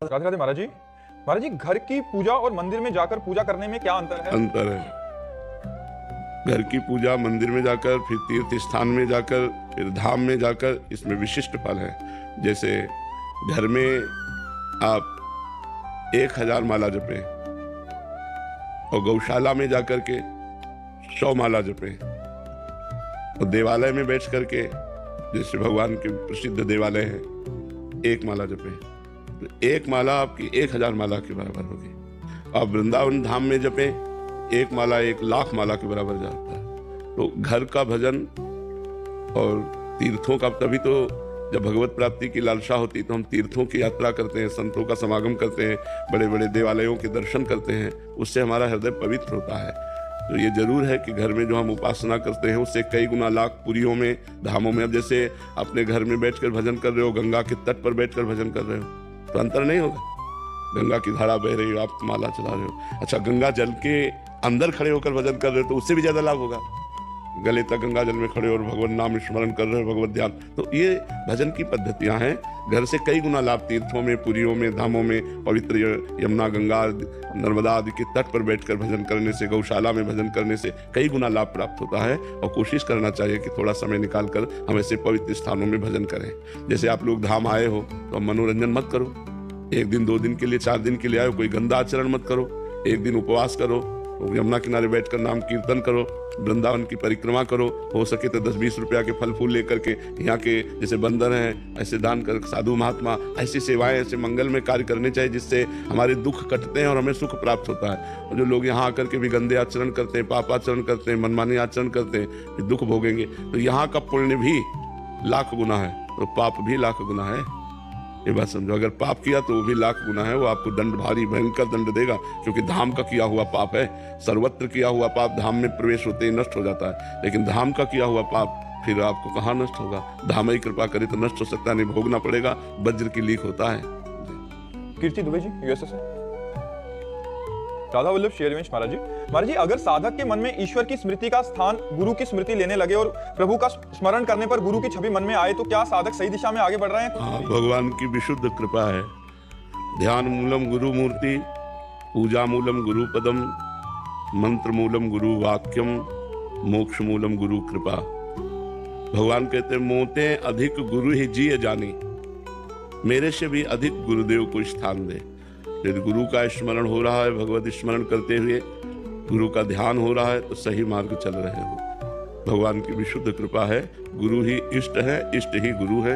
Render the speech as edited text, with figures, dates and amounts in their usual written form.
राधे राधे महाराज जी। महाराज जी, घर की पूजा और मंदिर में जाकर पूजा करने में क्या अंतर है? अंतर है। घर की पूजा मंदिर में जाकर, फिर तीर्थ स्थान में जाकर, फिर धाम में जाकर, इसमें विशिष्ट फल है। जैसे घर में आप 1000 माला जपें और गौशाला में जाकर के 100 माला जपें और देवालय में बैठ करके, जैसे भगवान के प्रसिद्ध देवालय है, 1 माला जपें, तो 1 माला आपकी 1000 माला के बराबर होगी। आप वृंदावन धाम में जपें, 1 माला 1,00,000 माला के बराबर जाता है। तो घर का भजन और तीर्थों का, तभी तो जब भगवत प्राप्ति की लालसा होती तो हम तीर्थों की यात्रा करते हैं, संतों का समागम करते हैं, बड़े बड़े देवालयों के दर्शन करते हैं, उससे हमारा हृदय पवित्र होता है। तो ये जरूर है कि घर में जो हम उपासना करते हैं उससे कई गुना लाख पुरियों में, धामों में। अब जैसे अपने घर में बैठकर भजन कर रहे हो, गंगा के तट पर बैठकर भजन कर रहे हो, तो अंतर नहीं होगा। गंगा की धारा बह रही हो, आप माला चला रहे हो। अच्छा, गंगा जल के अंदर खड़े होकर भजन कर रहे हो तो उससे भी ज्यादा लाभ होगा। गले तक गंगा जल में खड़े और भगवत नाम स्मरण कर रहे हो, भगवत ध्यान, तो ये भजन की पद्धतियां हैं। घर से कई गुना लाभ तीर्थों में, पुरियों में, धामों में, पवित्र यमुना, गंगा, नर्मदा आदि के तट पर बैठकर भजन करने से, गौशाला में भजन करने से कई गुना लाभ प्राप्त होता है। और कोशिश करना चाहिए कि थोड़ा समय निकालकर हम ऐसे पवित्र स्थानों में भजन करें। जैसे आप लोग धाम आए हो तो मनोरंजन मत करो। 1 दिन 2 दिन के लिए, 4 दिन के लिए आए, कोई गंदा आचरण मत करो। 1 दिन उपवास करो, यमुना किनारे बैठकर नाम कीर्तन करो, वृंदावन की परिक्रमा करो, हो सके तो 10-20 रुपया के फल फूल लेकर के यहाँ के जैसे बंदर हैं ऐसे दान कर, साधु महात्मा, ऐसी सेवाएं, ऐसे मंगल में कार्य करने चाहिए जिससे हमारे दुख कटते हैं और हमें सुख प्राप्त होता है। और जो लोग यहाँ आकर के भी गंदे आचरण करते हैं, पाप आचरण करते हैं, मनमानी आचरण करते हैं, फिर दुख भोगेंगे। तो यहाँ का पुण्य भी लाख गुना है तो पाप भी लाख गुना है। ये बात समझो, अगर पाप किया तो वो भी लाख गुना है, वो आपको दंड, भारी भयंकर दंड देगा, क्योंकि धाम का किया हुआ पाप है। सर्वत्र किया हुआ पाप धाम में प्रवेश होते ही नष्ट हो जाता है, लेकिन धाम का किया हुआ पाप फिर आपको कहाँ नष्ट होगा। धाम ही कृपा करे तो नष्ट हो सकता नहीं, भोगना पड़ेगा, वज्र की लीक होता है। कीर्ति दुबे जी, यूएसए से। राधा वल्लभ शेरवंश महाराज जी। महाराज जी, अगर साधक के मन में ईश्वर की स्मृति का स्थान गुरु की स्मृति लेने लगे और प्रभु का स्मरण करने पर गुरु की छवि मन में आए, तो क्या साधक सही दिशा में आगे बढ़ रहे हैं? हाँ, भगवान की विशुद्ध कृपा है। ध्यान मूलम गुरु मूर्ति, पूजा मूलम गुरु पदम, मंत्र मूलम गुरु वाक्यम, मोक्ष मूलम गुरु कृपा। भगवान कहते हैं, मोते अधिक गुरु ही जिए जानी, मेरे से भी अधिक गुरुदेव को स्थान दे। यदि गुरु का स्मरण हो रहा है, भगवत स्मरण करते हुए गुरु का ध्यान हो रहा है, तो सही मार्ग चल रहे हो। भगवान की विशुद्ध कृपा है। गुरु ही इष्ट है, इष्ट ही गुरु है।